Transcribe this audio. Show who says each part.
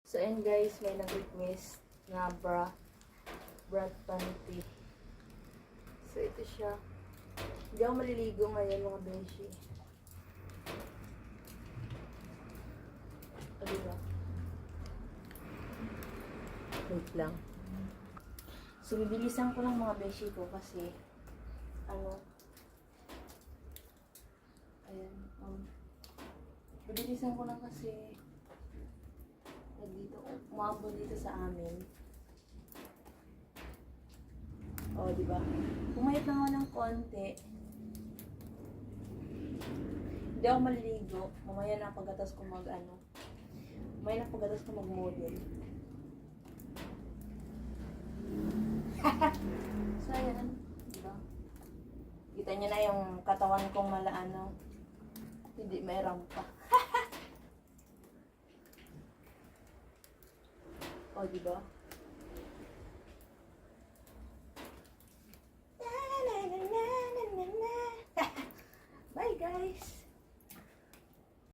Speaker 1: So, and guys, may nag-request na brad panty. So, ito siya. Hindi ako maliligo ngayon mga beshi. O, diba? Wait lang. So, bibilisan ko lang mga beshi ko kasi ayan, bibilisan ko lang kasi umabot dito sa amin. O, diba? Pumayat lang ako ng konti. Hindi ako maliligo. Mamaya na pagkatas ko mamaya na pagkatas ko mag-model. So, ayan. Diba? Kita nyo na yung katawan kong hindi may rampa. O, diba? Bye, guys!